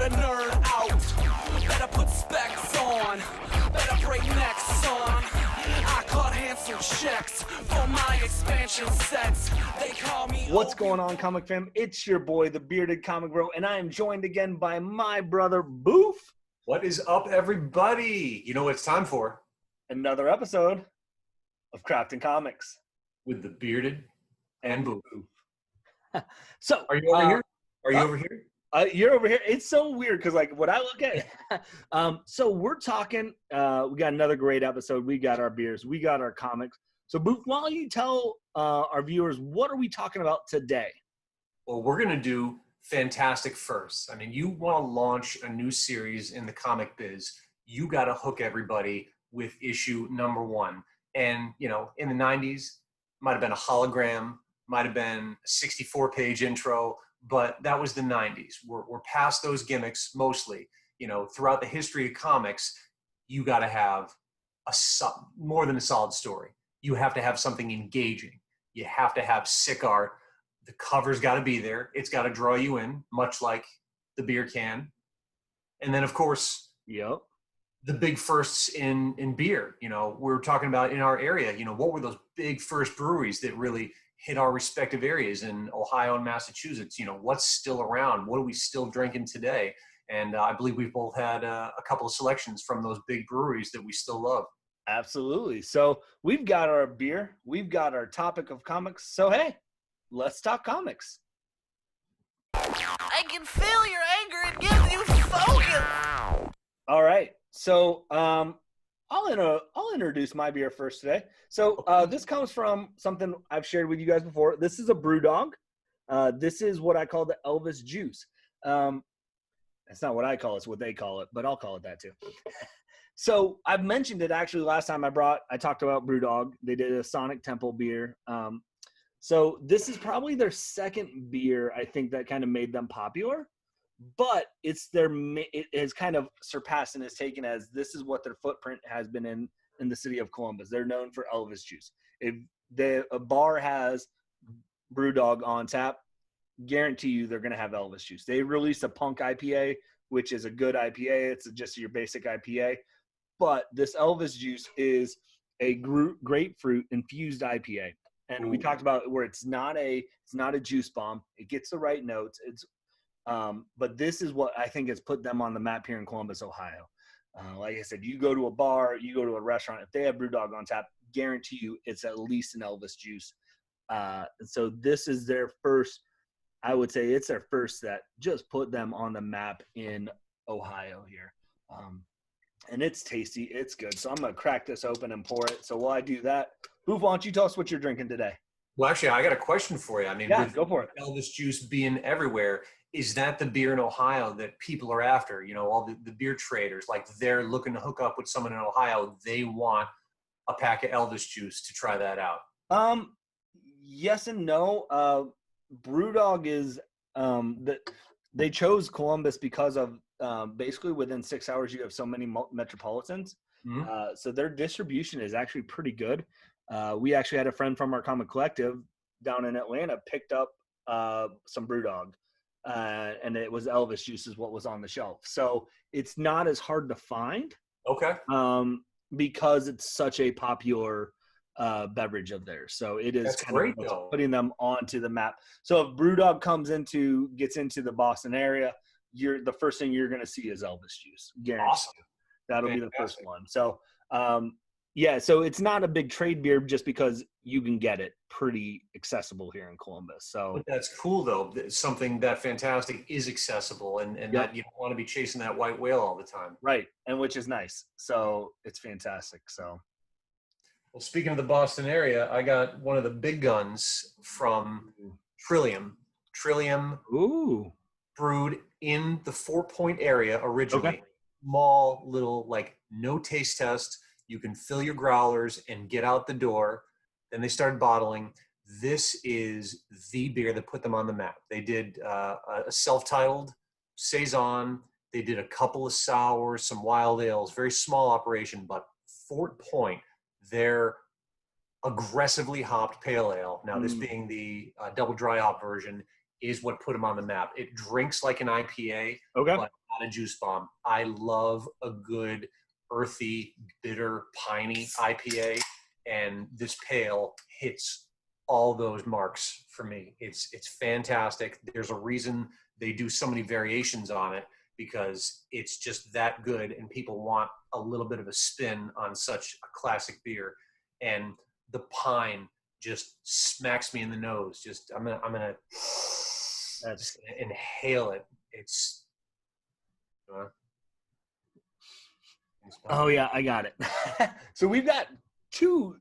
better nerd out, better put specs on, better break necks on. I cut handsome checks for my expansion sets. They call me. What's going on, comic fam? It's your boy, the Bearded Comic Bro, and I am joined again by my brother, Bouff. What is up, everybody? You know what it's time for? Another episode of Crafting Comics With the Bearded and Bouff. So, Are you over here? Are you over here? You're over here. It's so weird because, like, what I look at. So we're talking. We got another great episode. We got our beers. We got our comics. So, Bouff, why don't you tell our viewers what are we talking about today? Well, we're going to do Fantastic First. I mean, you want to launch a new series in the comic biz, you got to hook everybody with issue number one. And, you know, in the 90s, might have been a hologram, might have been a 64-page intro, but that was the 90s. We're past those gimmicks mostly. You know, throughout the history of comics, you got to have more than a solid story. You have to have something engaging. You have to have sick art. The cover's got to be there. It's got to draw you in, much like the beer can. And then, of course, Yep. the big firsts in beer. You know, we're talking about in our area, you know, what were those big first breweries that really hit our respective areas in Ohio and Massachusetts? You know, what's still around? What are we still drinking today? And I believe we've both had a couple of selections from those big breweries that we still love. Absolutely. So we've got our beer. We've got our topic of comics. So, hey, let's talk comics. I can feel your anger. It gives you focus. All right. So I'll introduce my beer first today. So this comes from something I've shared with you guys before. This is a Brewdog. This is what I call the Elvis juice. That's not what I call it. It's what they call it, but I'll call it that too. So I've mentioned it actually last time I talked about Brewdog. They did a Sonic Temple beer. So this is probably their second beer, I think, that kind of made them popular. But it has kind of surpassed and is taken as this is what their footprint has been in the city of Columbus. They're known for Elvis juice. If a bar has Brewdog on tap, guarantee you they're going to have Elvis juice. They released a Punk IPA, which is a good IPA. It's just your basic IPA. But this Elvis juice is a grapefruit infused IPA. And we talked about where it's not a juice bomb. It gets the right notes. But this is what I think has put them on the map here in Columbus, Ohio. Like I said, you go to a bar, you go to a restaurant, if they have Brewdog on tap, guarantee you it's at least an Elvis juice. So this is their first, I would say it's their first that just put them on the map in Ohio here. And it's tasty, it's good. So I'm going to crack this open and pour it. So while I do that, Bouff, why don't you tell us what you're drinking today? Well, actually, I got a question for you. I mean, with go for it. Elvis juice being everywhere, is that the beer in Ohio that people are after? You know, all the beer traders, like they're looking to hook up with someone in Ohio. They want a pack of Elvis juice to try that out. Yes and no. Brewdog is that they chose Columbus because of basically within 6 hours you have so many metropolitans. Mm-hmm. So their distribution is actually pretty good. We actually had a friend from our comic collective down in Atlanta picked up some Brewdog. And it was Elvis juice is what was on the shelf. So it's not as hard to find. Okay. Because it's such a popular beverage of theirs. So it is That's kind great, of putting them onto the map. So if Brewdog gets into the Boston area, the first thing you're going to see is Elvis juice. Guaranteed. Awesome. That'll be the first one. So yeah, so it's not a big trade beer just because you can get it pretty accessible here in Columbus. So But that's cool, though. Something that fantastic is accessible, and Yep. that you don't want to be chasing that white whale all the time. right, and which is nice. So it's fantastic. So Well, speaking of the Boston area, I got one of the big guns from Trillium. Trillium ooh, brewed in the 4 Point area originally. Okay. Small, little, like, no taste test. You can fill your growlers and get out the door. Then they started bottling. This is the beer that put them on the map. They did a self-titled Saison. They did a couple of sours, some wild ales, very small operation, but Fort Point, their aggressively hopped pale ale, now this being the double dry hop version, is what put them on the map. It drinks like an IPA, Okay. but not a juice bomb. I love a good earthy, bitter, piney IPA, and this pale hits all those marks for me. It's fantastic. There's a reason they do so many variations on it, because it's just that good, and people want a little bit of a spin on such a classic beer. And the pine just smacks me in the nose. Just I'm gonna just inhale it. It's oh yeah, I got it. So we've got two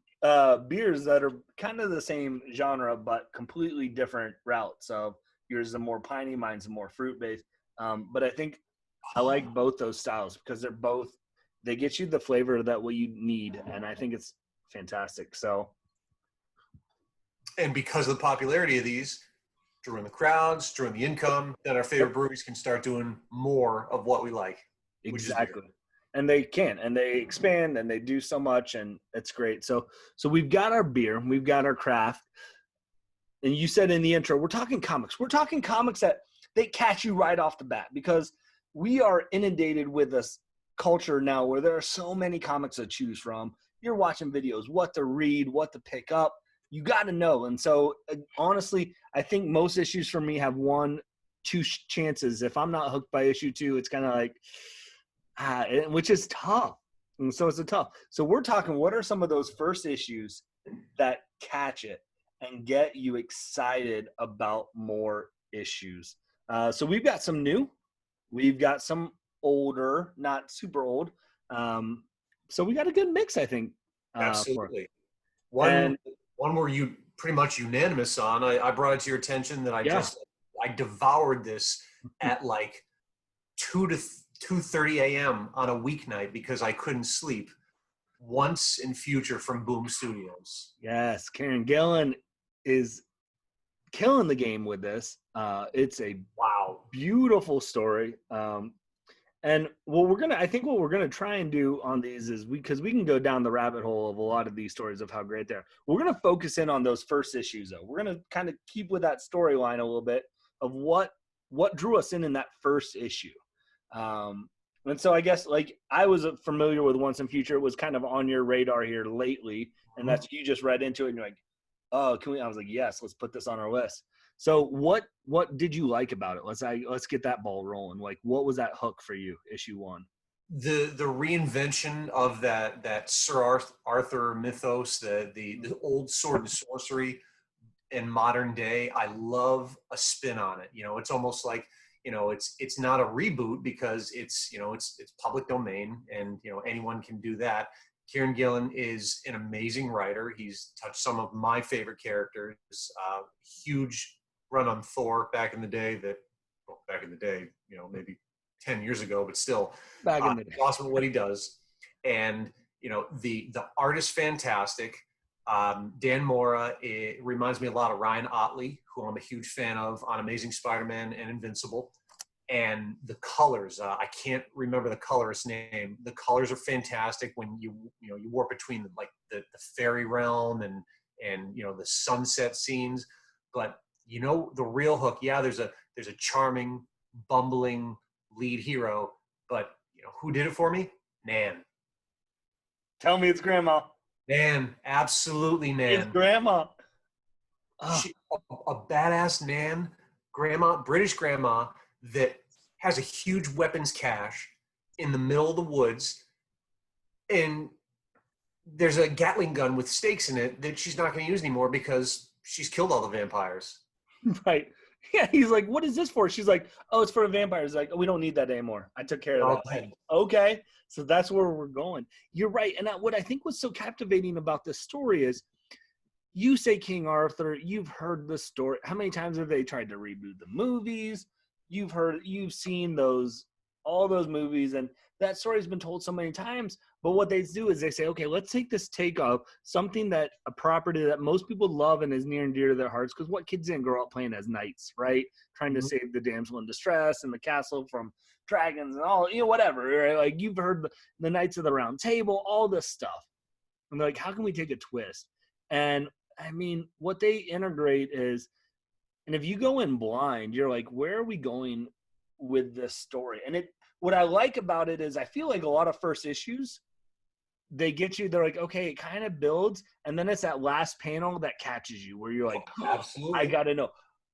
beers that are kind of the same genre but completely different routes. So yours is a more piney, mine's a more fruit based. But I think I like both those styles because they get you the flavor that what you need, and I think it's fantastic. So, and because of the popularity of these, drawing the crowds, drawing the income, then our favorite breweries can start doing more of what we like. exactly. And they can, and they expand, and they do so much, and it's great. So we've got our beer, we've got our craft, and you said in the intro, we're talking comics. We're talking comics that they catch you right off the bat, because we are inundated with this culture now where there are so many comics to choose from. You're watching videos, what to read, what to pick up. You got to know. And so, honestly, I think most issues for me have 1-2 chances. If I'm not hooked by issue 2, it's kind of like, which is tough. And so it's tough. So we're talking, what are some of those first issues that catch it and get you excited about more issues? So we've got some new. We've got some older, not super old. So we got a good mix, I think. Absolutely. One were you pretty much unanimous on. I brought it to your attention that I devoured this at like 2:30 a.m. on a weeknight because I couldn't sleep. Once in Future from Boom Studios. Yes, Karen Gillan is killing the game with this. It's a beautiful story. And I think what we're gonna try and do on these is because we can go down the rabbit hole of a lot of these stories of how great they are. We're gonna focus in on those first issues though. We're gonna kind of keep with that storyline a little bit of what drew us in that first issue. And so I guess like I was familiar with Once in Future. It was kind of on your radar here lately, and that's you just read into it and you're like, oh, can we? I was like, yes, let's put this on our list. So what did you like about it? Let's get that ball rolling. Like, what was that hook for you? Issue 1. The reinvention of that Sir Arthur mythos, the old sword and sorcery in modern day. I love a spin on it. It's almost like, it's not a reboot because it's public domain and anyone can do that. Kieran Gillen is an amazing writer. He's touched some of my favorite characters. Huge run on Thor back in the day, maybe 10 years ago, but still Back in the day. awesome what he does. And, the art is fantastic. Dan Mora, it reminds me a lot of Ryan Otley, who I'm a huge fan of on Amazing Spider-Man and Invincible. And the colors, I can't remember the colorist's name. The colors are fantastic when you warp between the fairy realm and the sunset scenes. But the real hook, there's a charming, bumbling lead hero, but who did it for me? Nan. Tell me it's Grandma. Nan, absolutely Nan. It's Grandma. A badass Nan, grandma, British grandma that has a huge weapons cache in the middle of the woods, and there's a Gatling gun with stakes in it that she's not going to use anymore because she's killed all the vampires. Right. Yeah, he's like, what is this for? She's like, oh, it's for the vampires. Like, oh, we don't need that anymore. I took care of that. Okay. So that's where we're going. You're right. And what I think was so captivating about this story is you say King Arthur, you've heard the story. How many times have they tried to reboot the movies? You've seen all those movies, and that story has been told so many times. But what they do is they say, okay, let's take this take of something a property that most people love and is near and dear to their hearts. Because what kids didn't grow up playing as knights, right? Trying to save the damsel in distress and the castle from dragons and all, whatever. Right? Like you've heard the Knights of the Round Table, all this stuff. And they're like, how can we take a twist? And I mean, what they integrate is And if you go in blind, you're like, where are we going with this story? And what I like about it is I feel like a lot of first issues, they get you, they're like, okay, it kind of builds, and then it's that last panel that catches you where you're like, Absolutely. I gotta know.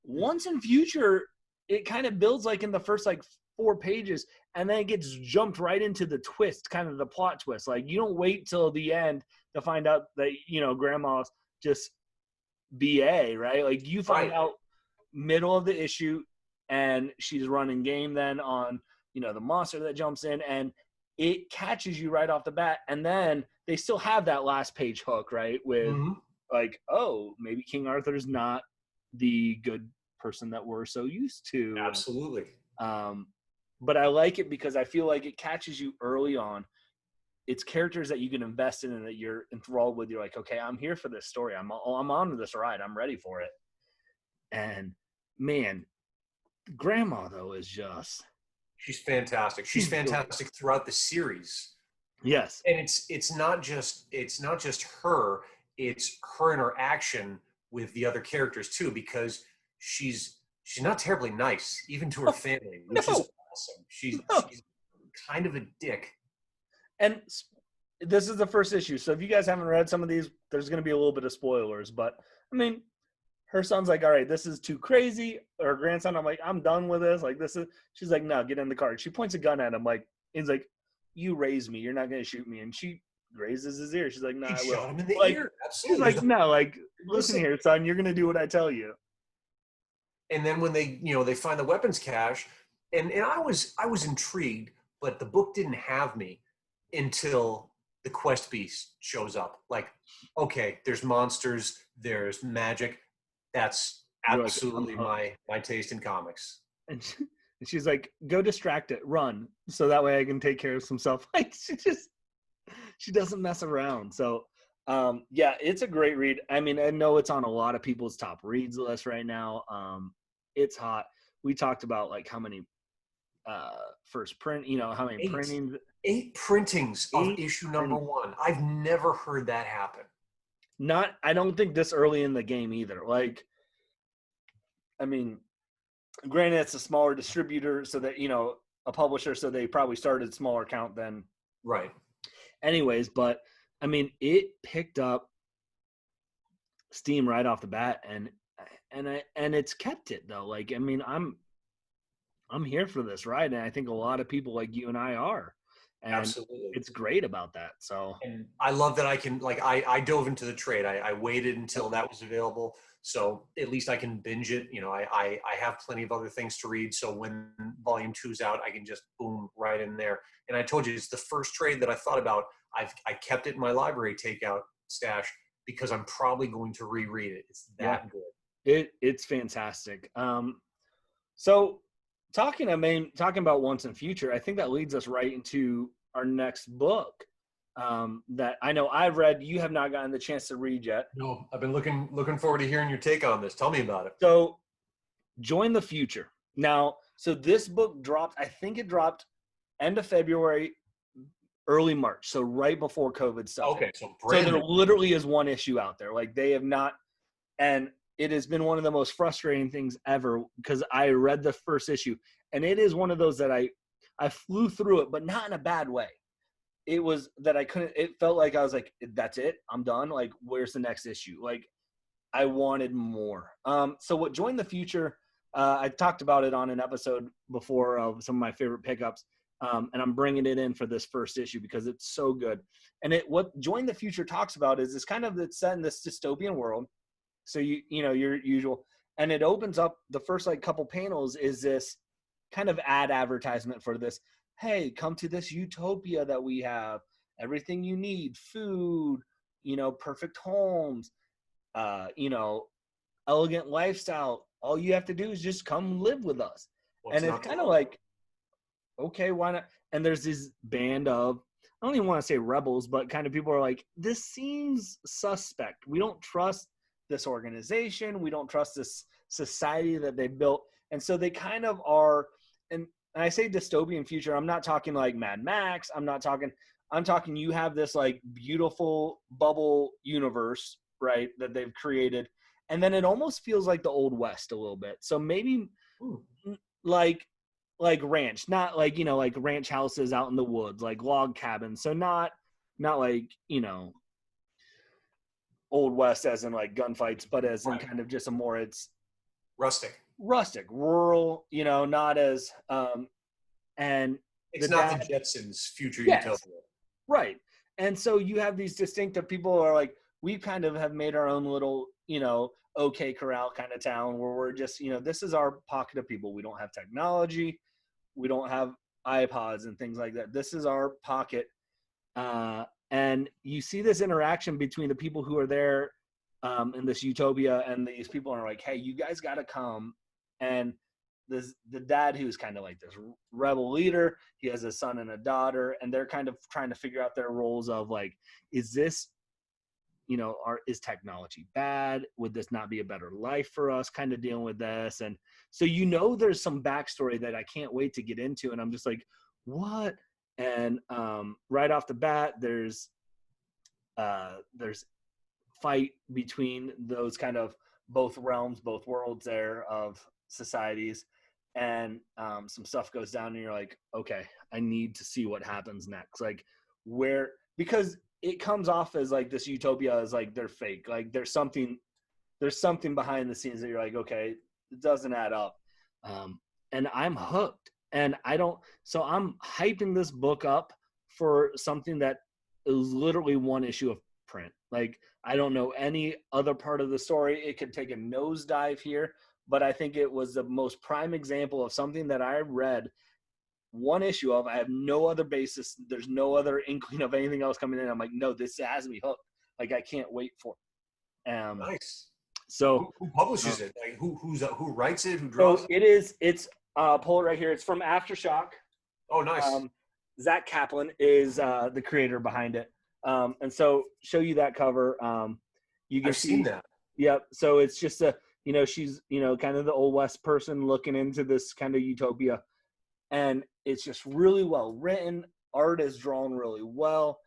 Once in Future, it kind of builds like in the first like 4 pages, and then it gets jumped right into the twist, kind of the plot twist. Like you don't wait till the end to find out that, you know, grandma's just BA, right? Like you find out middle of the issue, and she's running game then on, you know, the monster that jumps in, and it catches you right off the bat. And then they still have that last page hook, right? With like, oh, maybe King Arthur's not the good person that we're so used to. Absolutely. But I like it because I feel like it catches you early on. It's characters that you can invest in and that you're enthralled with. You're like, okay, I'm here for this story. I'm on this ride. I'm ready for it. And man, grandma though is just, she's fantastic. She's fantastic throughout the series. yes. And it's not just her, it's her interaction with the other characters too, because she's not terribly nice, even to her family, which is awesome. She's kind of a dick. And this is the first issue, so if you guys haven't read some of these, there's going to be a little bit of spoilers. But I mean, her son's like, all right, this is too crazy. Her grandson, I'm like, I'm done with this. Like, this is, she's like, no, get in the car. She points a gun at him, like, he's like, you raised me. You're not going to shoot me. And she raises his ear. She's like, no, I will. Shot him in the like, ear. Absolutely. She's like, no, like, listen here, son, you're going to do what I tell you. And then when they, you know, they find the weapons cache, and I was intrigued, but the book didn't have me until the quest beast shows up. Like, okay, there's monsters, there's magic. That's absolutely my taste in comics. And she's like, go distract it, run, so that way I can take care of some stuff. Like, she doesn't mess around. So yeah, it's a great read. I mean, I know it's on a lot of people's top reads list right now. It's hot. We talked about like how many first print, you know, how many printings. 8 printings of issue number 1. I've never heard that happen. I don't think this early in the game either. Like, I mean, granted, it's a smaller distributor, so that, you know, a publisher, so they probably started smaller count than. Right. Anyways, but I mean, it picked up steam right off the bat, and it's kept it though. Like, I mean, I'm here for this ride, and I think a lot of people like you and I are. And absolutely, it's great about that. So, and I love that I can, like, I dove into the trade. I waited until that was available, so at least I can binge it. You know, I have plenty of other things to read, so when volume 2's out, I can just boom right in there. And I told you, it's the first trade that I thought about. I kept it in my library takeout stash because I'm probably going to reread it. It's that good. It's fantastic. So talking about Once and Future, I think that leads us right into our next book that I know I've read. You have not gotten the chance to read yet. No, I've been looking forward to hearing your take on this. Tell me about it. So, Join the Future. Now, so this book dropped, I think it dropped end of February, early March. So right before COVID stuff. Okay, so there literally is one issue out there. Like, they have not, and it has been one of the most frustrating things ever because I read the first issue, and it is one of those that I flew through it, but not in a bad way. It was that it felt like I was like, that's it, I'm done. Like, where's the next issue? Like, I wanted more. So what Join the Future, I talked about it on an episode before of some of my favorite pickups. And I'm bringing it in for this first issue because it's so good. And what Join the Future talks about is it's set in this dystopian world. So you know, your usual, and it opens up, the first like couple panels is this kind of advertisement for this. Hey, come to this utopia that we have. Everything you need, food, you know, perfect homes, you know, elegant lifestyle. All you have to do is just come live with us. And it's kind of like, okay, why not? And there's this band of, I don't even want to say rebels, but kind of people are like, this seems suspect. We don't trust this organization. We don't trust this society that they built. And so they kind of are, and I say dystopian future, I'm not talking like Mad Max. I'm talking you have this like beautiful bubble universe, right, that they've created. and then it almost feels like the Old West a little bit. So maybe Ooh. like ranch, not like, you know, like ranch houses out in the woods, like log cabins. So not like, you know, Old West as in like gunfights, but as in kind of just a more, it's rustic, rural, you know, not as and it's not the Jetsons future yes, utopia. right. And so you have these distinctive people who are like, we kind of have made our own little, you know, OK Corral kind of town where we're just, you know, this is our pocket of people. We don't have technology. We don't have iPods and things like that. This is our pocket. And you see this interaction between the people who are there in this utopia, and these people are like, hey, you guys got to come. And the dad, who's kind of like this rebel leader, he has a son and a daughter, and they're kind of trying to figure out their roles of like, is this, you know, is technology bad? Would this not be a better life for us? Kind of dealing with this. And so, you know, there's some backstory that I can't wait to get into. And I'm just like, what? And right off the bat, there's fight between those kind of both realms, both worlds there of societies. And some stuff goes down and you're like, okay, I need to see what happens next. Like because it comes off as like this utopia is like they're fake. Like there's something behind the scenes that you're like, okay, it doesn't add up. And I'm hooked. And so I'm hyping this book up for something that is literally one issue of print. Like, I don't know any other part of the story. It could take a nosedive here, but I think it was the most prime example of something that I read one issue of. I have no other basis. There's no other inkling of anything else coming in. I'm like, no, this has me hooked. Like, I can't wait for it. Nice. So who publishes it? Like, who writes it? Who draws so it? It's pull it right here. It's from Aftershock. Oh, nice. Zach Kaplan is the creator behind it. And so show you that cover. You can I've seen that. Yep. So it's just she's, kind of the Old West person looking into this kind of utopia. And it's just really well written. Art is drawn really well.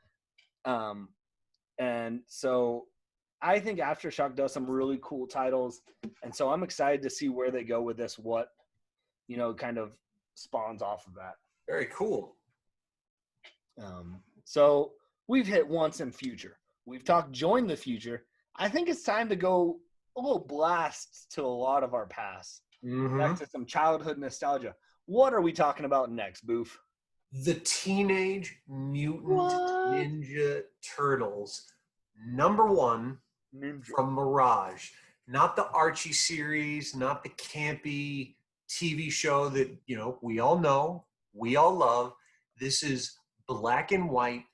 And so I think Aftershock does some really cool titles. And so I'm excited to see where they go with this, what, kind of spawns off of that. Very cool. So we've hit once in future. We've talked join the future. I think it's time to go a little blast to a lot of our past. Mm-hmm. Back to some childhood nostalgia. What are we talking about next, Bouff? The Teenage Mutant Ninja Turtles, #1 from Mirage. Not the Archie series, not the campy TV show that, we all know, we all love. This is black and white,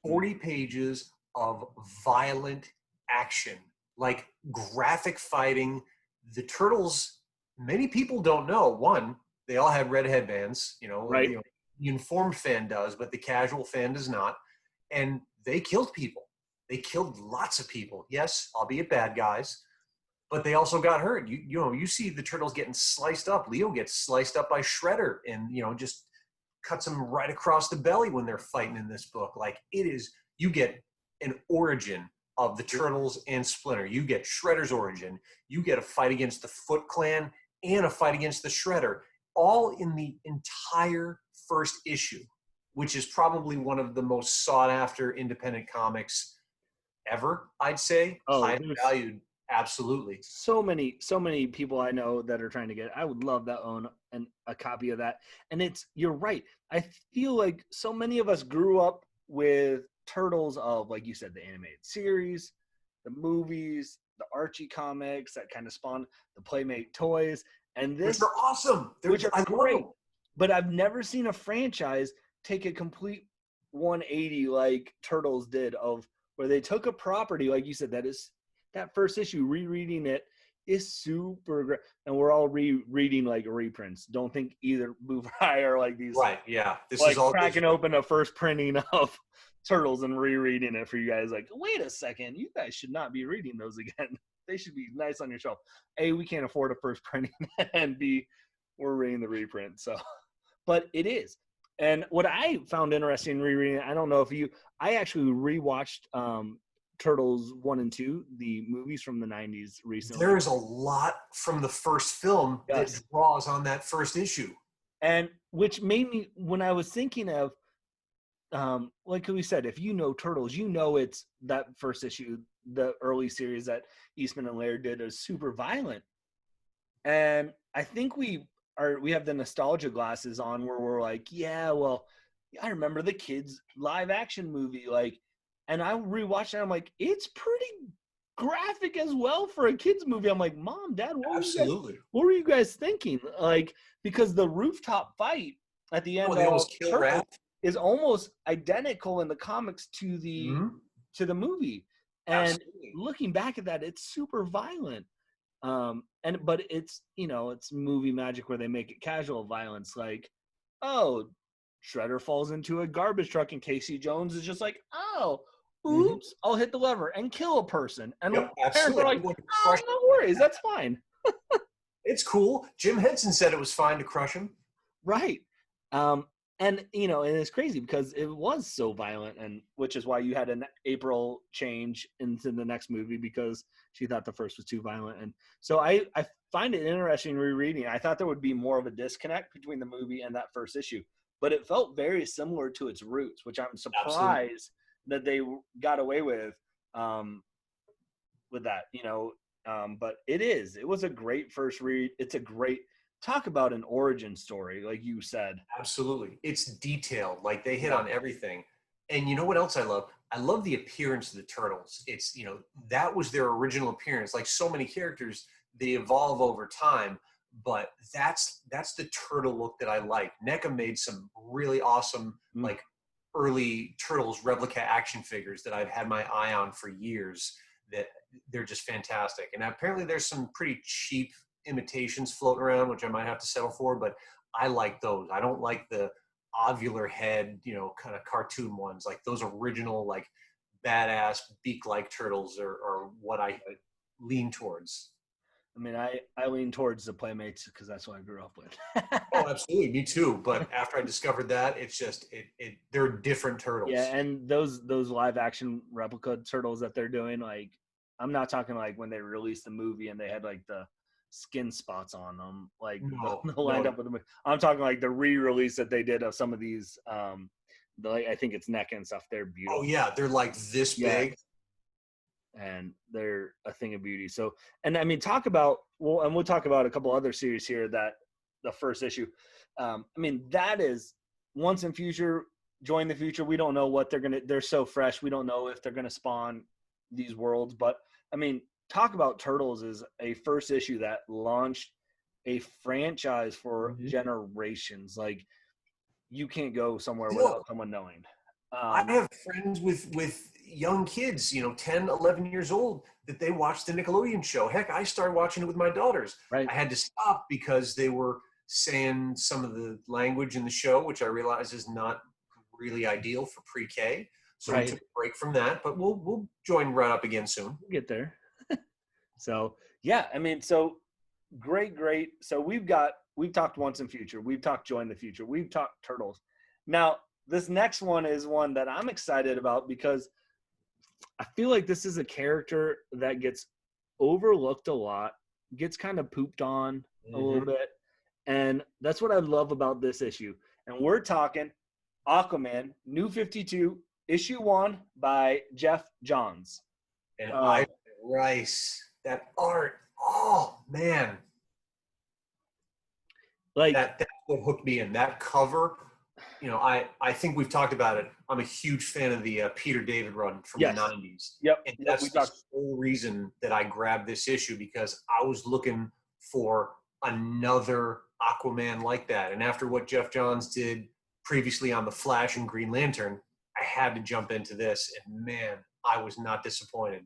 40 pages of violent action, like graphic fighting. The Turtles, many people don't know. One, they all had red headbands, right. The informed fan does, but the casual fan does not. And they killed people. They killed lots of people. Yes, albeit bad guys, but they also got hurt. You see the Turtles getting sliced up. Leo gets sliced up by Shredder and, just cuts him right across the belly when they're fighting in this book. Like, it is, you get an origin of the Turtles and Splinter. You get Shredder's origin. You get a fight against the Foot Clan and a fight against the Shredder, all in the entire first issue, which is probably one of the most sought after independent comics ever, I'd say. Highly valued. Absolutely. So many people I know that are trying to get it. I would love to own a copy of that. And you're right. I feel like so many of us grew up with Turtles of, like you said, the animated series, the movies, the Archie comics that kind of spawned the Playmate toys. And this, which are awesome. Which are great. But I've never seen a franchise take a complete 180 like Turtles did, of where they took a property, like you said, that first issue, rereading it is super great. And we're all rereading like reprints. Don't think either Bouff or I are like these. Right, yeah. This like is all cracking open a first printing of Turtles and rereading it for you guys. Like, wait a second, you guys should not be reading those again. They should be nice on your shelf. A, we can't afford a first printing, and B, we're reading the reprint. So, but it is. And what I found interesting in rereading, I don't know if I actually rewatched Turtles 1 and 2, the movies from the 90s recently. There is a lot from the first film that draws on that first issue. And which made me, when I was thinking of, like we said, if you know Turtles, you know it's that first issue, the early series that Eastman and Laird did, is super violent. And I think we have the nostalgia glasses on where we're like, yeah, well, I remember the kids live action movie, like, and I rewatched it. I'm like, it's pretty graphic as well for a kids movie. I'm like, Mom, Dad, what were you guys thinking? Like, because the rooftop fight at the end of Turtles is almost identical in the comics to the movie. And looking back at that, it's super violent. But it's, you know, it's movie magic where they make it casual violence, like, oh, Shredder falls into a garbage truck and Casey Jones is just like, oh, oops, I'll hit the lever and kill a person. And parents are like, oh, no worries, that's fine. It's cool. Jim Henson said it was fine to crush him. Right. And, you know, and it's crazy because it was so violent, and which is why you had an April change into the next movie, because she thought the first was too violent. And so I find it interesting rereading. I thought there would be more of a disconnect between the movie and that first issue, but it felt very similar to its roots, which I'm surprised that they got away with that, you know. But it was a great first read. It's a great, talk about an origin story, like you said. Absolutely. It's detailed. Like, they hit on everything. And you know what else I love? I love the appearance of the Turtles. It's, you know, that was their original appearance. Like so many characters, they evolve over time, but that's the Turtle look that I like. NECA made some really awesome, like, early Turtles replica action figures that I've had my eye on for years, that they're just fantastic. And apparently there's some pretty cheap imitations floating around, which I might have to settle for, but I like those. I don't like the ovular head, you know, kind of cartoon ones. Like, those original, like, badass beak-like Turtles are what I lean towards. I mean, I lean towards the Playmates because that's what I grew up with. Oh, absolutely. Me too. But after I discovered that, it's just, they're different Turtles. Yeah, and those live action replica Turtles that they're doing, like, I'm not talking like when they released the movie and they had like the skin spots on them, like lined up with them. I'm talking like the re-release that they did of some of these. I think it's NECA and stuff. They're beautiful. Oh yeah, they're like this big, and they're a thing of beauty. So, and I mean, we'll talk about a couple other series here that the first issue. I mean, that is Once and Future, Join the Future. We don't know what they're so fresh. We don't know if they're gonna spawn these worlds, but I mean, talk about Turtles is a first issue that launched a franchise for generations. Like, you can't go somewhere without someone knowing. I have friends with young kids, you know, 10, 11 years old, that they watch the Nickelodeon show. Heck, I started watching it with my daughters. Right. I had to stop because they were saying some of the language in the show, which I realize is not really ideal for pre-K. So we took a break from that, but we'll join right up again soon. We'll get there. So, yeah, I mean, so great. So we've talked Once and Future. We've talked Join the Future. We've talked Turtles. Now, this next one is one that I'm excited about because I feel like this is a character that gets overlooked a lot, gets kind of pooped on a little bit. And that's what I love about this issue. And we're talking Aquaman, New 52, issue 1 by Jeff Johns. And Rice. That art, oh man, like that's what hooked me in. That cover, you know, I think we've talked about it. I'm a huge fan of the Peter David run from the 90s. Yep. And that's the whole reason that I grabbed this issue, because I was looking for another Aquaman like that. And after what Jeff Johns did previously on The Flash and Green Lantern, I had to jump into this, and man, I was not disappointed.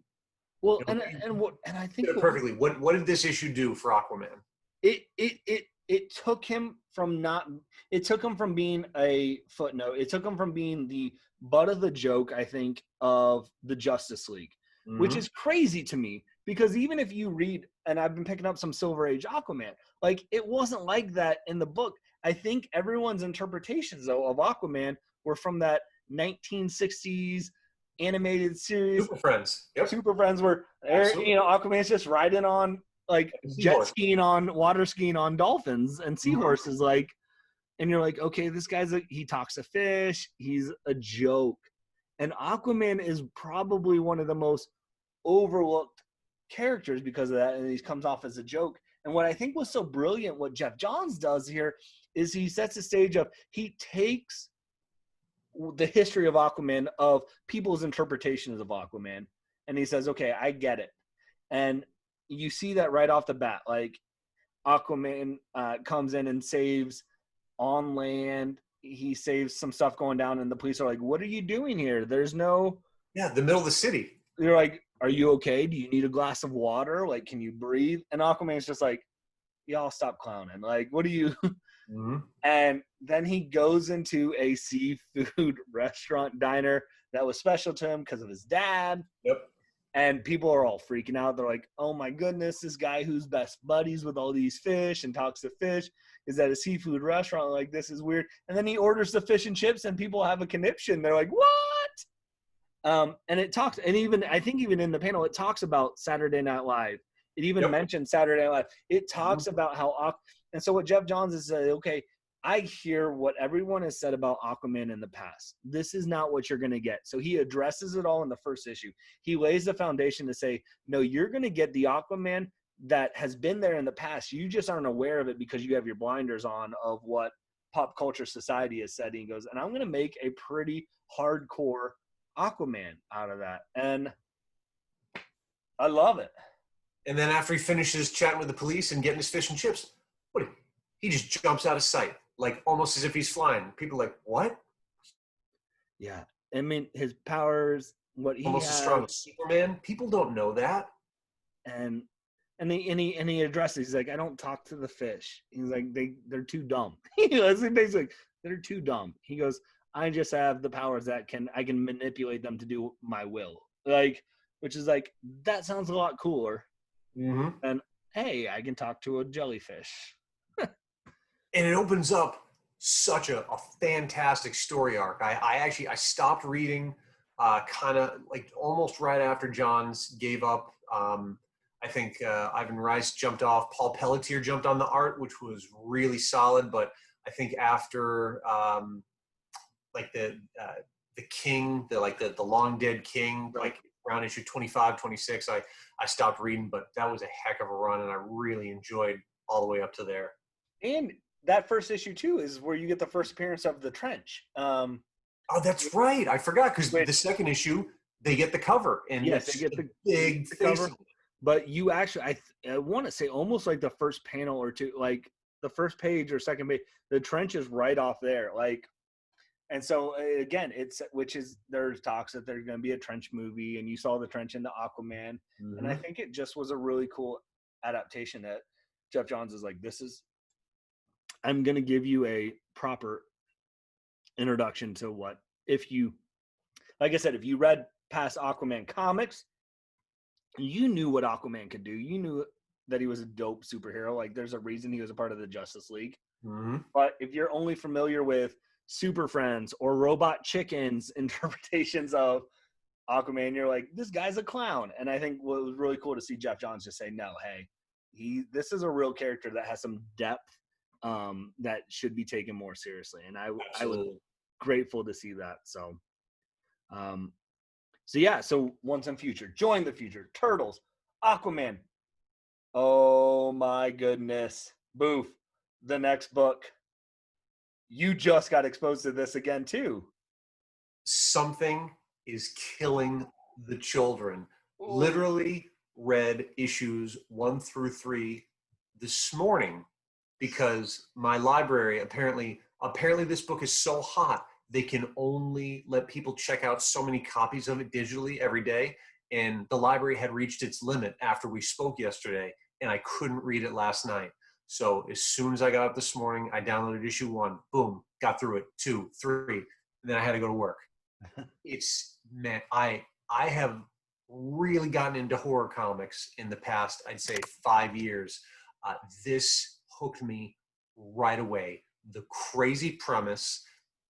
Well, and I think perfectly. What did this issue do for Aquaman? It took him from being a footnote. It took him from being the butt of the joke, I think, of the Justice League, which is crazy to me, because even if you read, and I've been picking up some Silver Age Aquaman, like, it wasn't like that in the book. I think everyone's interpretations, though, of Aquaman were from that 1960s animated series, Super Friends. Yep. Super Friends, where Absolutely. Aquaman's just riding on like jet Seahorse. skiing on water skiing on dolphins and Mm-hmm. seahorses, like, and you're like, okay, this guy's he talks to fish, he's a joke. And Aquaman is probably one of the most overlooked characters because of that, and he comes off as a joke. And what I think was so brilliant, what Jeff Johns does here, is he sets the stage of, he takes the history of Aquaman, of people's interpretations of Aquaman, and he says, okay, I get it. And you see that right off the bat, like Aquaman comes in and saves on land. He saves some stuff going down, and the police are like, what are you doing here? There's no... Yeah, the middle of the city. They're like, are you okay? Do you need a glass of water? Like, can you breathe? And Aquaman's just like, y'all stop clowning. Like, what do you... Mm-hmm. And then he goes into a seafood restaurant diner that was special to him because of his dad. Yep. And people are all freaking out. They're like, oh my goodness, this guy who's best buddies with all these fish and talks to fish is at a seafood restaurant. Like, this is weird. And then he orders the fish and chips, and people have a conniption. They're like, what? And it talks, and even, I think even in the panel, it talks about Saturday Night Live. It even mentioned Saturday Night Live. It talks about how, and so what Jeff Johns is saying, okay, I hear what everyone has said about Aquaman in the past. This is not what you're going to get. So he addresses it all in the first issue. He lays the foundation to say, no, you're going to get the Aquaman that has been there in the past. You just aren't aware of it because you have your blinders on of what pop culture society has said. And he goes, and I'm going to make a pretty hardcore Aquaman out of that. And I love it. And then after he finishes chatting with the police and getting his fish and chips, he just jumps out of sight, like almost as if he's flying. People are like, what? Yeah. I mean, his powers, what he almost has, as strong as Superman. People don't know that. And he addresses, he's like, I don't talk to the fish. He's like, they're too dumb. Basically, they're too dumb. He goes, I just have the powers that I can manipulate them to do my will. Like, which is like, that sounds a lot cooler. Mm-hmm. And hey, I can talk to a jellyfish. And it opens up such a fantastic story arc. I stopped reading kind of like almost right after Johns gave up. I think Ivan Rice jumped off. Paul Pelletier jumped on the art, which was really solid. But I think after like the King, the long dead King, like around issue 25, 26, I stopped reading. But that was a heck of a run, and I really enjoyed all the way up to there. And that first issue too is where you get the first appearance of the Trench. Oh, that's right. I forgot, because the second issue they get the cover, and yes, they get the big the cover. But you actually, I want to say almost like the first panel or two, like the first page or second page, the Trench is right off there. Like, and so again, there's talks that there's going to be a Trench movie, and you saw the Trench in the Aquaman, and I think it just was a really cool adaptation that Jeff Johns is like, I'm going to give you a proper introduction to what, if you, like I said, if you read past Aquaman comics, you knew what Aquaman could do. You knew that he was a dope superhero. Like, there's a reason he was a part of the Justice League. Mm-hmm. But if you're only familiar with Super Friends or Robot Chicken's interpretations of Aquaman, you're like, this guy's a clown. And I think what was really cool to see Jeff Johns just say, no, hey, this is a real character that has some depth that should be taken more seriously. And I was grateful to see that. So Once and Future, Join the Future, Turtles, Aquaman. Oh my goodness. Bouff, the next book. You just got exposed to this again too. Something is killing the children. Ooh. Literally read issues 1 through 3 this morning, because my library, apparently this book is so hot, they can only let people check out so many copies of it digitally every day. And the library had reached its limit after we spoke yesterday, and I couldn't read it last night. So as soon as I got up this morning, I downloaded issue 1, boom, got through it, 2, 3, and then I had to go to work. Man, I have really gotten into horror comics in the past, I'd say 5 years. This hooked me right away. The crazy premise.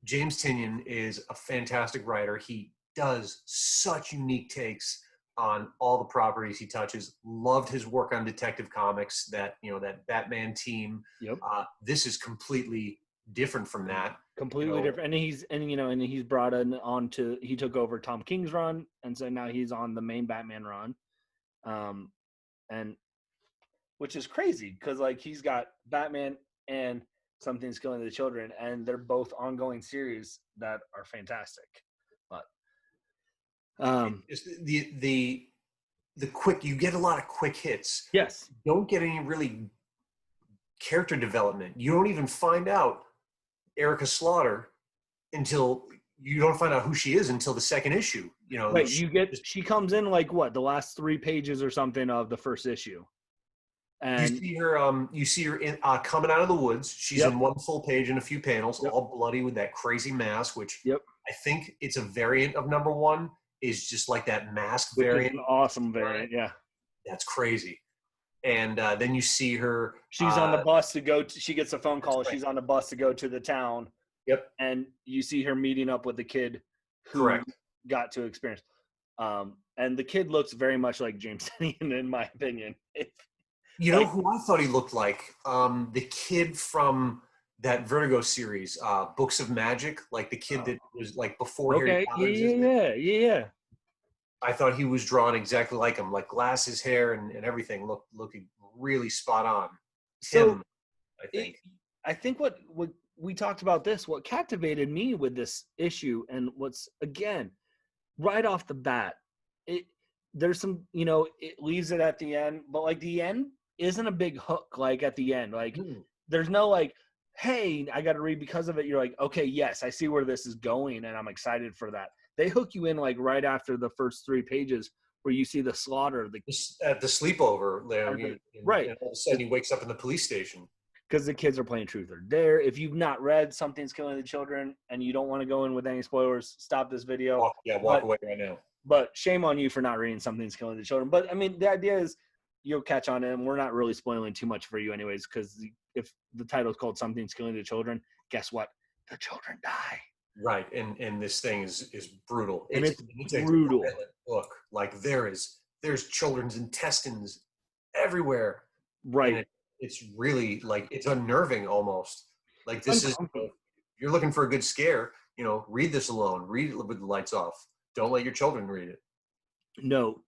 James Tynion is a fantastic writer. He does such unique takes on all the properties he touches. Loved his work on Detective Comics, that Batman team. Yep. This is completely different from that. Completely different. And he's brought on to, he took over Tom King's run, and so now he's on the main Batman run. And which is crazy because like he's got Batman and Something's Killing the Children, and they're both ongoing series that are fantastic. But the quick, you get a lot of quick hits. Yes. Don't get any really character development. You don't even find out Erica Slaughter until you don't find out who she is until the second issue. Right, she comes in like what, the last 3 pages or something of the first issue. And you see her in, coming out of the woods. She's Yep. in one full page and a few panels, Yep. all bloody with that crazy mask, which Yep. I think it's a variant of number 1, is just like that mask which is variant. an awesome variant, yeah. That's crazy. And then you see her. She's on the bus to go to, she gets a phone call. Right. She's on the bus to go to the town. Yep. And you see her meeting up with the kid who Correct. got to experience. And the kid looks very much like James Tinian, in my opinion. You know who I thought he looked like? The kid from that Vertigo series, Books of Magic, like the kid that was like before Harry Potter existed. Yeah. I thought he was drawn exactly like him, like glasses, hair, and everything looking really spot on. So Him, I think. I think what we talked about this, what captivated me with this issue, and what's, again, right off the bat, there's some, it leaves it at the end, but like the end isn't a big hook. Like at the end, like there's no like, hey, I got to read because of it. You're like, okay, yes, I see where this is going, and I'm excited for that. They hook you in like right after the first 3 pages where you see the slaughter. At the sleepover, right. And all of a sudden he wakes up in the police station. Because the kids are playing truth or dare. If you've not read Something's Killing the Children and you don't want to go in with any spoilers, stop this video. Walk away right now. But shame on you for not reading Something's Killing the Children. But I mean, the idea is you'll catch on, and we're not really spoiling too much for you anyways, because if the title is called Something's Killing the Children, guess what? The children die. Right, and this thing is brutal. And it's brutal. Look, like there's children's intestines everywhere. Right. And it's really like, it's unnerving almost. Like this is, you're looking for a good scare, read this alone. Read it with the lights off. Don't let your children read it. No,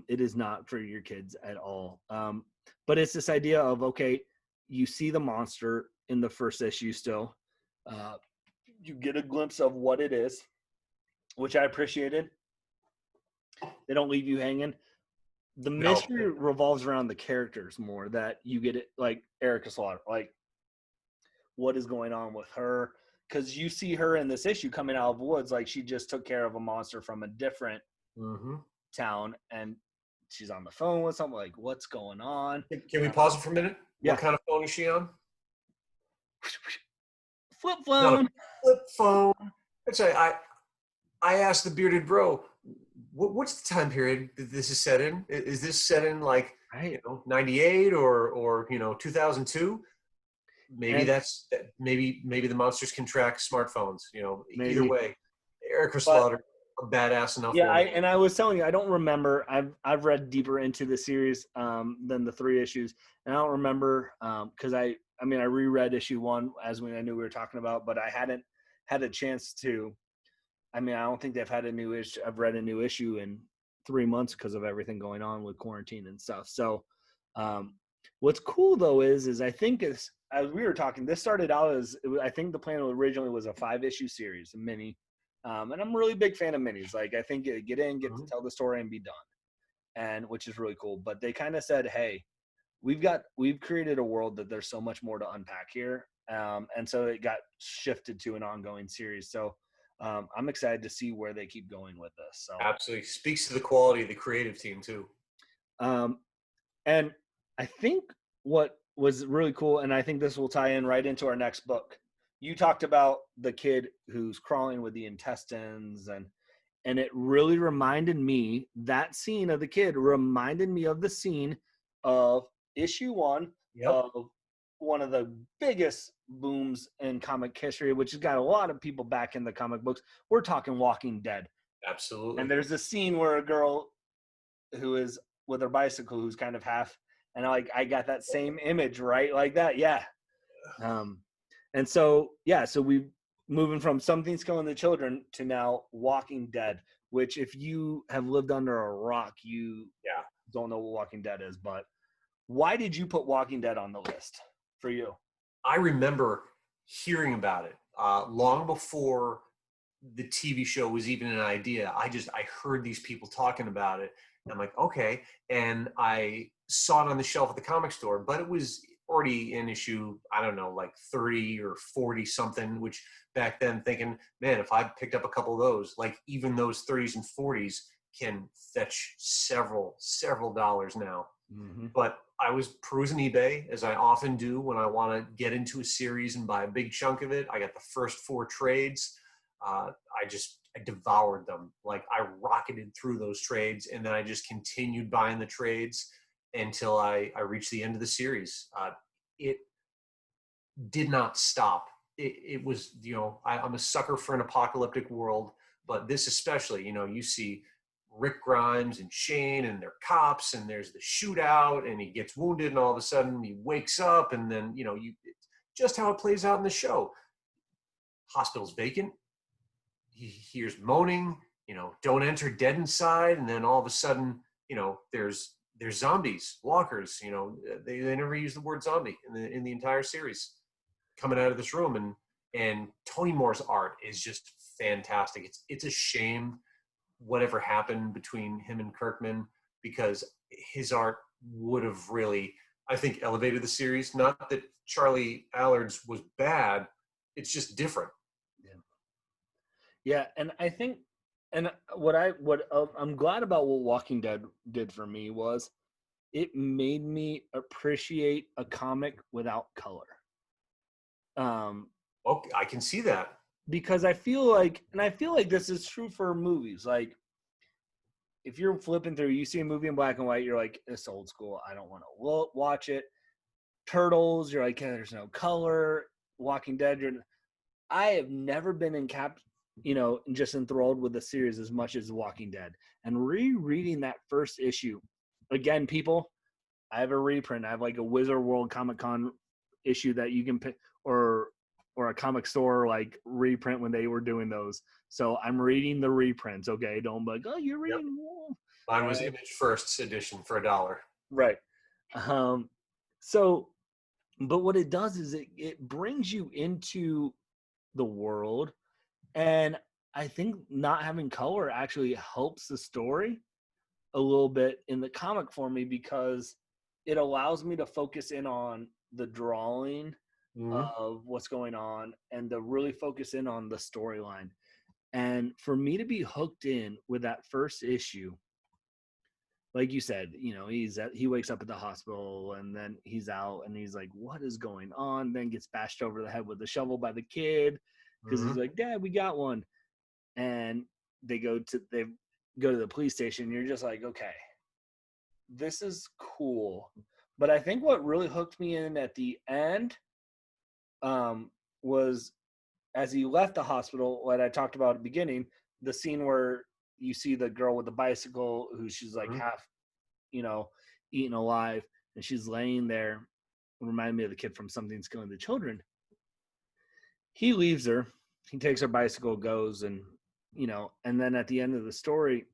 it is not for your kids at all. But it's this idea of, okay, you see the monster in the first issue still. You get a glimpse of what it is, which I appreciated. They don't leave you hanging. The mystery revolves around the characters more, that you get it, like Erica Slaughter, like what is going on with her? Because you see her in this issue coming out of the woods, like she just took care of a monster from a different town, and she's on the phone with something, like what's going on? Can we pause it for a minute? Yeah. What kind of phone is she on? Flip phone. Flip phone. That's right. I asked the bearded bro, what's the time period that this is set in? Is this set in like 98 or 2002? Maybe maybe the monsters can track smartphones. Either way, Erica Slaughter, a badass enough. Yeah, I was telling you, I don't remember. I've read deeper into the series than the 3 issues, and I don't remember because I reread issue 1 as I knew we were talking about, but I hadn't had a chance to. I don't think they've had a new issue. I've read a new issue in 3 months because of everything going on with quarantine and stuff. So, what's cool though is I think as we were talking, this started out as, I think the plan originally was a 5-issue series, a mini. And I'm a really big fan of minis. Like, I think get in, get to tell the story and be done. And which is really cool. But they kind of said, hey, we've created a world that there's so much more to unpack here. And so it got shifted to an ongoing series. So I'm excited to see where they keep going with this. So absolutely speaks to the quality of the creative team too. And I think what was really cool, and I think this will tie in right into our next book. You talked about the kid who's crawling with the intestines, and it really reminded me, that scene of the kid reminded me of the scene of issue 1 of one of the biggest booms in comic history, which has got a lot of people back in the comic books. We're talking Walking Dead. Absolutely. And there's a scene where a girl who is with her bicycle who's kind of half, and I got that same image right like that. Yeah. And so we moving from Something's Killing the Children to now Walking Dead, which if you have lived under a rock, you don't know what Walking Dead is. But why did you put Walking Dead on the list for you? I remember hearing about it long before the TV show was even an idea. I heard these people talking about it, and I'm like, okay. And I saw it on the shelf at the comic store, but it was already in issue, I don't know, like 30 or 40 something, which back then thinking, man, if I picked up a couple of those, like even those 30s and 40s can fetch several dollars now. Mm-hmm. But I was perusing eBay, as I often do when I want to get into a series and buy a big chunk of it. I got the first 4 trades. I devoured them. Like I rocketed through those trades, and then I just continued buying the trades until I reached the end of the series. It did not stop. It was, I'm a sucker for an apocalyptic world, but this especially, you see Rick Grimes and Shane and they're cops, and there's the shootout, and he gets wounded, and all of a sudden he wakes up, and then, just how it plays out in the show. Hospital's vacant. He hears moaning, don't enter, dead inside. And then all of a sudden, there's zombies, walkers, they never use the word zombie in the entire series coming out of this room. And Tony Moore's art is just fantastic. It's a shame whatever happened between him and Kirkman, because his art would have really, I think, elevated the series. Not that Charlie Allard's was bad. It's just different. Yeah, and I think, and what I'm glad about what Walking Dead did for me was it made me appreciate a comic without color. Okay, I can see that. Because I feel like this is true for movies. Like, if you're flipping through, you see a movie in black and white, you're like, it's old school, I don't want to watch it. Turtles, you're like, hey, there's no color. Walking Dead, I have never been just enthralled with the series as much as Walking Dead. And rereading that first issue, again, people, I have a reprint. I have like a Wizard World Comic Con issue that you can pick, or a comic store like reprint when they were doing those. So I'm reading the reprints. Okay, don't be like, oh, you're reading. Yep. Mine was Image First edition for $1. Right. So, but what it does is it brings you into the world, and I think not having color actually helps the story a little bit in the comic for me, because it allows me to focus in on the drawing of what's going on and to really focus in on the storyline. And for me to be hooked in with that first issue, like you said, he wakes up at the hospital, and then he's out, and he's like, what is going on? Then gets bashed over the head with a shovel by the kid, because he's like, Dad, we got one. And they go to the police station, and you're just like, okay, this is cool. But I think what really hooked me in at the end was, as he left the hospital, what I talked about at the beginning, the scene where you see the girl with the bicycle, who she's like half, eaten alive, and she's laying there. It reminded me of the kid from Something's Killing the Children. He leaves her. He takes her bicycle, goes, and and then at the end of the story,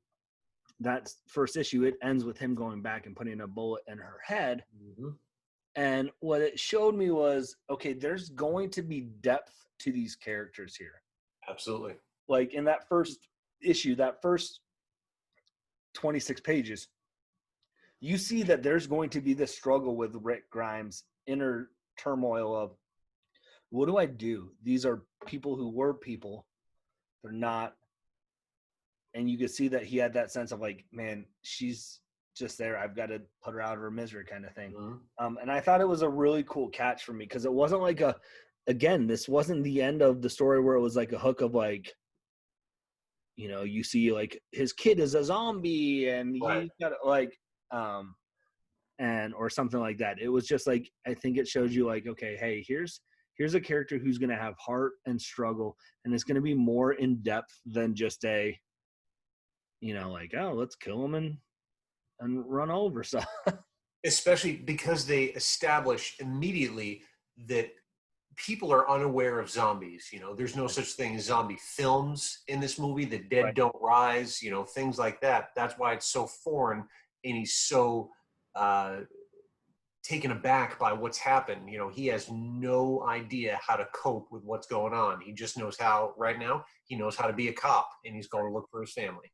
that first issue, it ends with him going back and putting a bullet in her head. And what it showed me was, okay, there's going to be depth to these characters here. Absolutely. Like in that first issue, that first 26 pages, you see that there's going to be this struggle with Rick Grimes' inner turmoil of, what do I do? These are people who were people. They're not. And you could see that he had that sense of like, man, she's just there. I've got to put her out of her misery kind of thing. And I thought it was a really cool catch for me, because it wasn't like this wasn't the end of the story where it was like a hook of like, you see like his kid is a zombie and he got like, or something like that. It was just like, I think it shows you like, okay, hey, here's a character who's going to have heart and struggle, and it's going to be more in depth than just like, oh, let's kill him and run over. So Especially because they establish immediately that people are unaware of zombies. There's no such thing as zombie films in this movie. The dead Right. don't rise, things like that. That's why it's so foreign, and he's so taken aback by what's happened. He has no idea how to cope with what's going on. He just knows how, right now, he knows how to be a cop, and he's going to look for his family.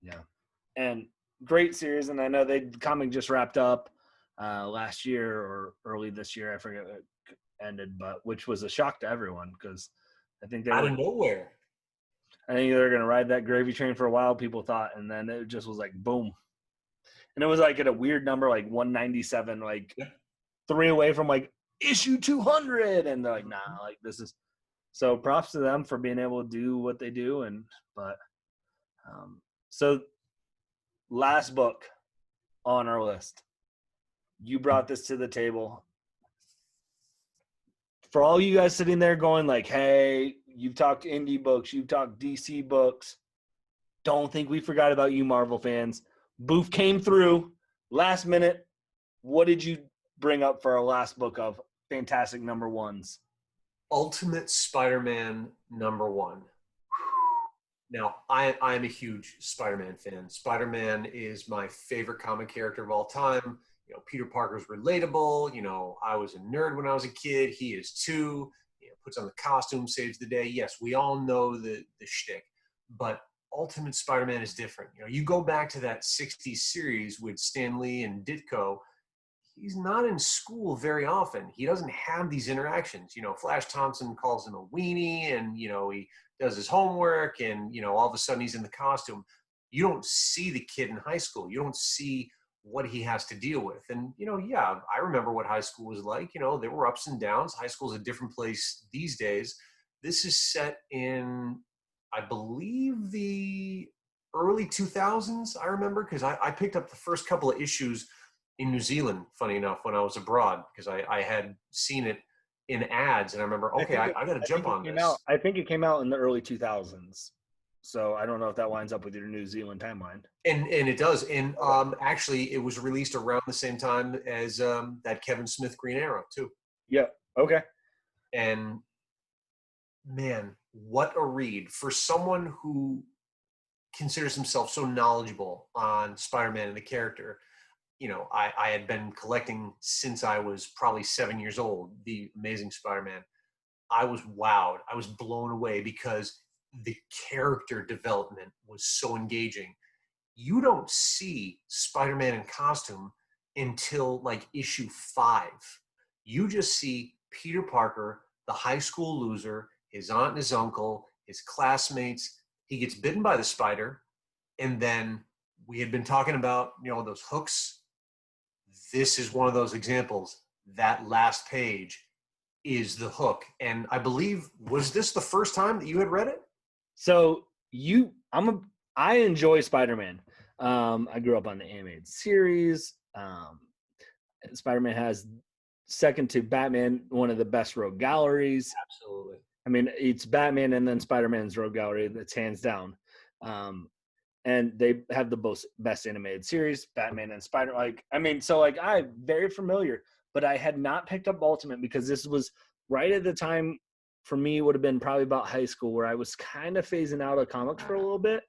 Yeah. And great series. And I know the comic just wrapped up last year or early this year. I forget what it ended, but which was a shock to everyone because I think Out of nowhere. I think they're going to ride that gravy train for a while, people thought. And then it just was like, boom. And it was like at a weird number, like 197, like 3 away from like issue 200. And they're like, nah, like this is, so props to them for being able to do what they do. So last book on our list, you brought this to the table. For all you guys sitting there going like, hey, you've talked indie books, you've talked DC books, don't think we forgot about you, Marvel fans. Bouff came through last minute. What did you bring up for our last book of fantastic number ones? Ultimate Spider-Man #1. Now, I'm a huge Spider-Man fan. Spider-Man is my favorite comic character of all time. Peter Parker's relatable. I was a nerd when I was a kid. He is too. Puts on the costume, saves the day. Yes, we all know the shtick. But Ultimate Spider-Man is different. You go back to that 60s series with Stan Lee and Ditko, he's not in school very often. He doesn't have these interactions. Flash Thompson calls him a weenie, and, he does his homework, and, all of a sudden he's in the costume. You don't see the kid in high school. You don't see what he has to deal with. And, yeah, I remember what high school was like. There were ups and downs. High school is a different place these days. This is set in, I believe, the early 2000s, I remember, because I picked up the first couple of issues in New Zealand, funny enough, when I was abroad, because I had seen it in ads, and I remember, okay, I got to jump on this. I think it came out in the early 2000s. So I don't know if that lines up with your New Zealand timeline. And it does. And actually, it was released around the same time as that Kevin Smith Green Arrow, too. Yeah. Okay. And, man, what a read. For someone who considers himself so knowledgeable on Spider-Man and the character, I had been collecting since I was probably 7 years old, the Amazing Spider-Man. I was wowed. I was blown away because the character development was so engaging. You don't see Spider-Man in costume until like issue 5. You just see Peter Parker, the high school loser, his aunt and his uncle, his classmates. He gets bitten by the spider. And then we had been talking about, those hooks. This is one of those examples. That last page is the hook. And I believe, was this the first time that you had read it? So I enjoy Spider-Man. I grew up on the animated series. Spider-Man has, second to Batman, one of the best rogue galleries. Absolutely. I mean, it's Batman and then Spider-Man's rogue gallery. That's hands down. And they have the best animated series, Batman and Spider. I'm very familiar, but I had not picked up Ultimate because this was right at the time. For me, would have been probably about high school where I was kind of phasing out of comics for a little bit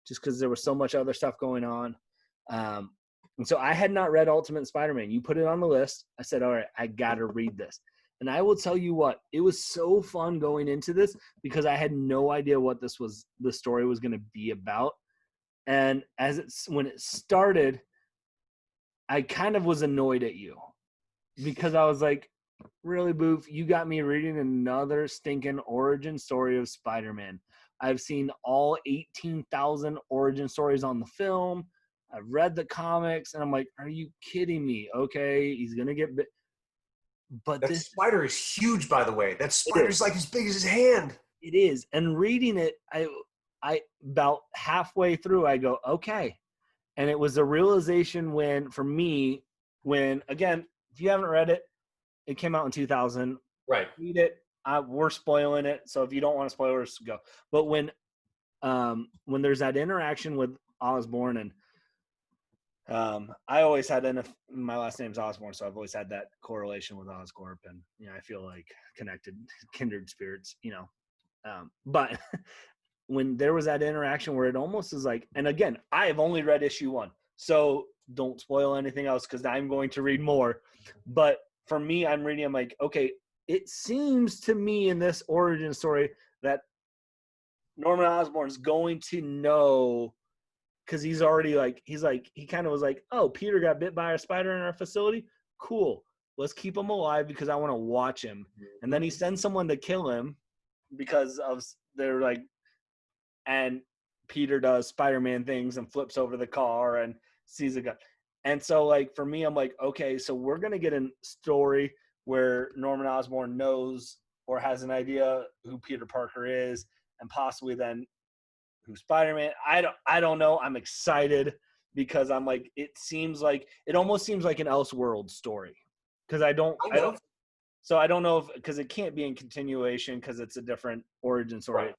just because there was so much other stuff going on. And so I had not read Ultimate Spider-Man. You put it on the list. I said, all right, I got to read this. And I will tell you what, it was so fun going into this because I had no idea what the story was going to be about. And when it started, I kind of was annoyed at you because I was like, really, Bouff, you got me reading another stinking origin story of Spider-Man. I've seen all 18,000 origin stories on the film. I've read the comics, and I'm like, are you kidding me? Okay, he's going to get bit. But that spider is huge, by the way. That spider is like as big as his hand. It is. And reading it, I about halfway through, I go, okay. And it was a realization for me, again, if you haven't read it, it came out in 2000. Right. Read it. We're spoiling it. So if you don't want to spoilers, go. But when there's that interaction with Osborn, and I always had, and my last name's Osborn, so I've always had that correlation with Oscorp, and I feel like connected, kindred spirits, but when there was that interaction where it almost is like, and again, I have only read issue 1, so don't spoil anything else because I'm going to read more. But for me, I'm reading, I'm like, okay, it seems to me in this origin story that Norman Osborn's going to know, because he's already he kind of was like, oh, Peter got bit by a spider in our facility. Cool. Let's keep him alive because I want to watch him. And then he sends someone to kill him because of they're like, and Peter does Spider-Man things and flips over the car and sees a gun. And so, like, for me, I'm like, okay, so we're going to get a story where Norman Osborn knows or has an idea who Peter Parker is, and possibly then who Spider-Man. I don't know. I'm excited because I'm like, it almost seems like an Elseworld story. Because I don't know if, because it can't be in continuation because it's a different origin story. Right.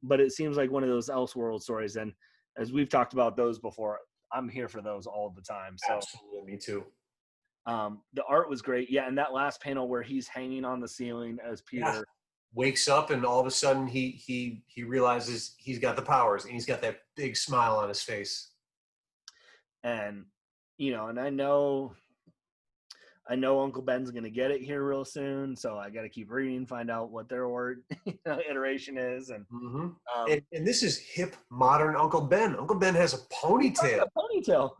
But it seems like one of those Elseworld stories. And as we've talked about those before, I'm here for those all the time. So absolutely, me too. The art was great. Yeah. And that last panel where he's hanging on the ceiling as Peter wakes up, and all of a sudden he realizes he's got the powers, and he's got that big smile on his face. And, and I know Uncle Ben's going to get it here real soon, so I got to keep reading, find out what their iteration is. And, and this is hip, modern Uncle Ben. Uncle Ben has a ponytail.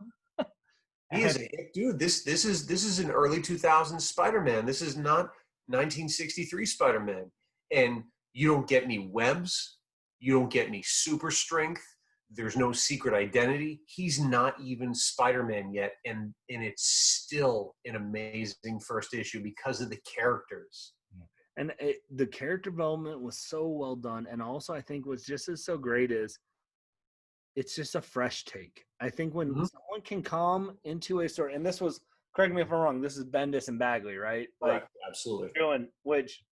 He is a hip dude. This is an early 2000s Spider-Man. This is not 1963 Spider-Man. And you don't get any webs. You don't get any super strength. There's no secret identity. He's not even Spider-Man yet, and it's still an amazing first issue because of the characters. And the character development was so well done, and also I think what's just as so great is it's just a fresh take. I think when someone can come into a story, and this was, correct me if I'm wrong, this is Bendis and Bagley, right? Right, absolutely. Which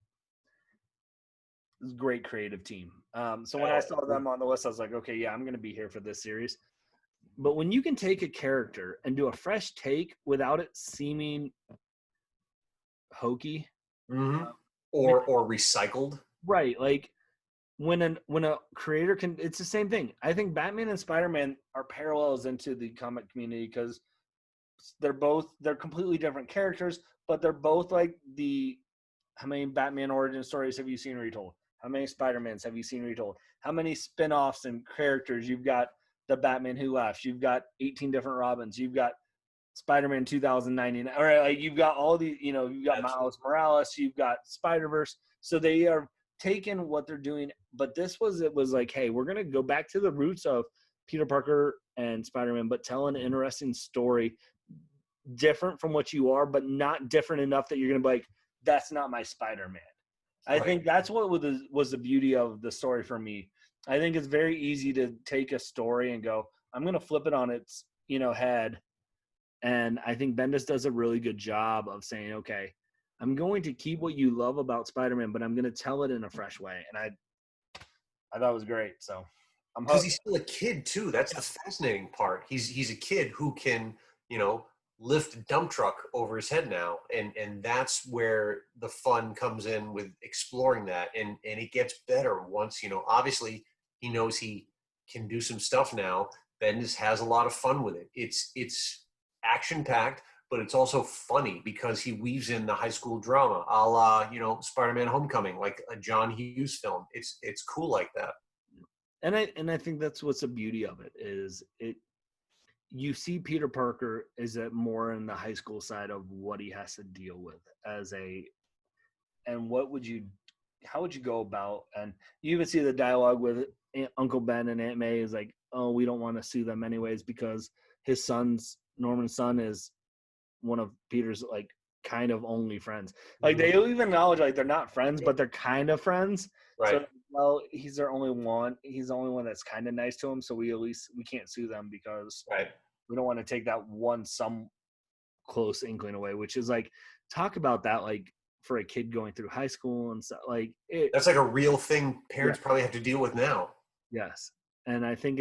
is a great creative team. So when I saw them on the list, I was like, okay, yeah, I'm going to be here for this series. But when you can take a character and do a fresh take without it seeming hokey, or recycled, right? Like when a creator can, it's the same thing. I think Batman and Spider-Man are parallels into the comic community because they're completely different characters, but they're both like how many Batman origin stories have you seen retold? How many Spider-Mans have you seen retold? How many spin-offs and characters? You've got the Batman Who Laughs. You've got 18 different Robins. You've got Spider-Man 2099. Or like you've got all these, you've got Miles Morales. You've got Spider-Verse. So they are taking what they're doing. But it was like, hey, we're going to go back to the roots of Peter Parker and Spider-Man, but tell an interesting story different from what you are, but not different enough that you're going to be like, that's not my Spider-Man. I think that's what was the beauty of the story for me. I think it's very easy to take a story and go, I'm going to flip it on its, head. And I think Bendis does a really good job of saying, okay, I'm going to keep what you love about Spider-Man, but I'm going to tell it in a fresh way. And I thought it was great. So because he's still a kid too. That's the fascinating part. He's a kid who can, lift a dump truck over his head now, and that's where the fun comes in with exploring that, and it gets better once obviously he knows he can do some stuff now. Bendis has a lot of fun with it. It's action packed, but it's also funny because he weaves in the high school drama, a la Spider-Man Homecoming, like a John Hughes film. It's cool like that. And I think that's what's the beauty of it is you see Peter Parker is more in the high school side of what he has to deal with and how would you go about, and you even see the dialogue with Uncle Ben and Aunt May is like, oh, we don't want to sue them anyways because Norman's son is one of Peter's like kind of only friends. Like they even acknowledge like they're not friends, but they're kind of friends. Right. So, well, he's their only one. He's the only one that's kind of nice to him. So we can't sue them because we don't want to take that some close inkling away, which is like, talk about that. Like for a kid going through high school and stuff like that's like a real thing parents probably have to deal with now. Yes. And I think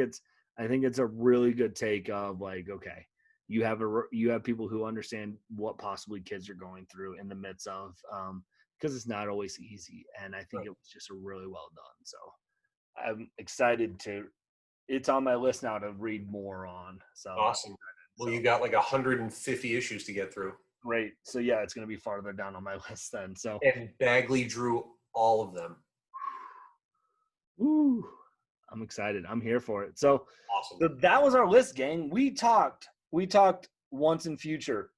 I think it's a really good take of like, okay, you have people who understand what possibly kids are going through in the midst of, because it's not always easy. And I think it was just really well done. So I'm excited it's on my list now to read more on. So Awesome. Well, you got like 150 issues to get through. great. So yeah, it's going to be farther down on my list then. So And Bagley drew all of them. woo, I'm excited. I'm here for it. So Awesome. that was our list, gang. We talked Once in Future.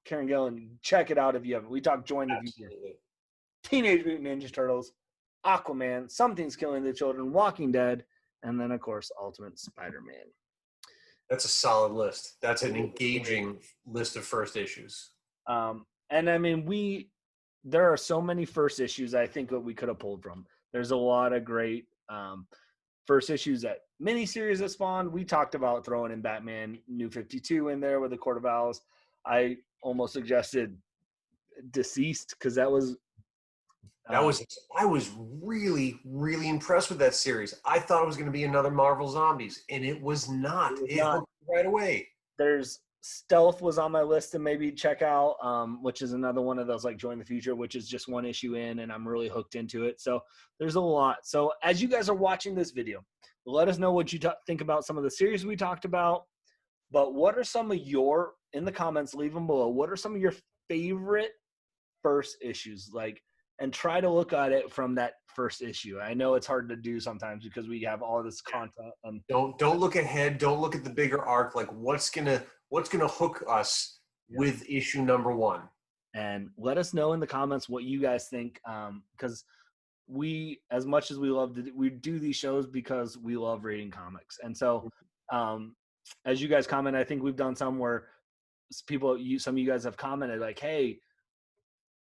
Karen Gillan, check it out if you haven't. We talked Join the Future. Teenage Mutant Ninja Turtles, Aquaman, Something's Killing the Children, Walking Dead, and then of course Ultimate Spider-Man. That's a solid list. That's an engaging list of first issues. And I mean, there are so many first issues I think that we could have pulled from. There's a lot of great first issues that miniseries that spawned. We talked about throwing in Batman New 52 in there with the Court of Owls. I almost suggested Deceased because I was really, really impressed with that series. I thought it was going to be another Marvel Zombies, and it was not. It hooked right away. There's Stealth was on my list to maybe check out, which is another one of those like Join the Future, which is just one issue in, and I'm really hooked into it. So there's a lot. So as you guys are watching this video, let us know what you think about some of the series we talked about. But what are some of in the comments, leave them below. What are some of your favorite first issues? And try to look at it from that first issue. I know it's hard to do sometimes because we have all this content. And don't look ahead. Don't look at the bigger arc. Like what's gonna hook us with issue number 1. And let us know in the comments what you guys think. Because we, as much as we do these shows because we love reading comics. And so, as you guys comment, I think we've done some where some of you guys have commented like, hey,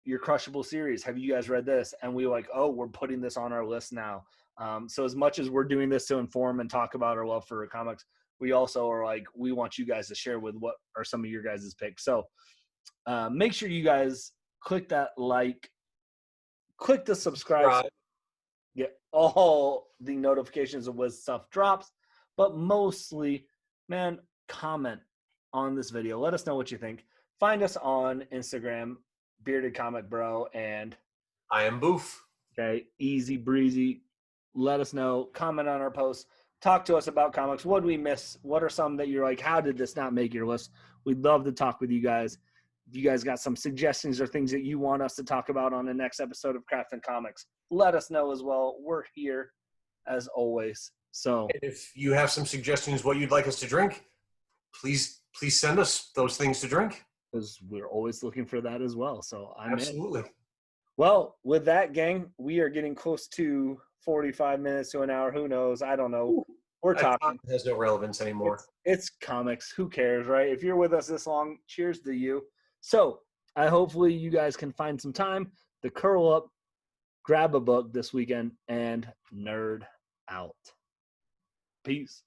your Crushable series, have you guys read this? And we we're putting this on our list now. So as much as we're doing this to inform and talk about our love for comics, we also are we want you guys to share with what are some of your guys' picks. So make sure you guys click that click the subscribe, get all the notifications of when stuff drops, but mostly, man, comment on this video. Let us know what you think. Find us on Instagram, Bearded Comic Bro, and I am Bouff. Okay, easy breezy. Let us know. Comment on our posts. Talk to us about comics. What did we miss? What are some that you're like, how did this not make your list? We'd love to talk with you guys. If you guys got some suggestions or things that you want us to talk about on the next episode of Craft and Comics, let us know as well. We're here as always. So if you have some suggestions what you'd like us to drink, please send us those things to drink. Because we're always looking for that as well. So I'm absolutely in. Well, with that, gang, we are getting close to 45 minutes to an hour. Who knows? I don't know. We're talking. It has no relevance anymore. It's comics. Who cares, right? If you're with us this long, cheers to you. So hopefully you guys can find some time to curl up, grab a book this weekend, and nerd out. Peace.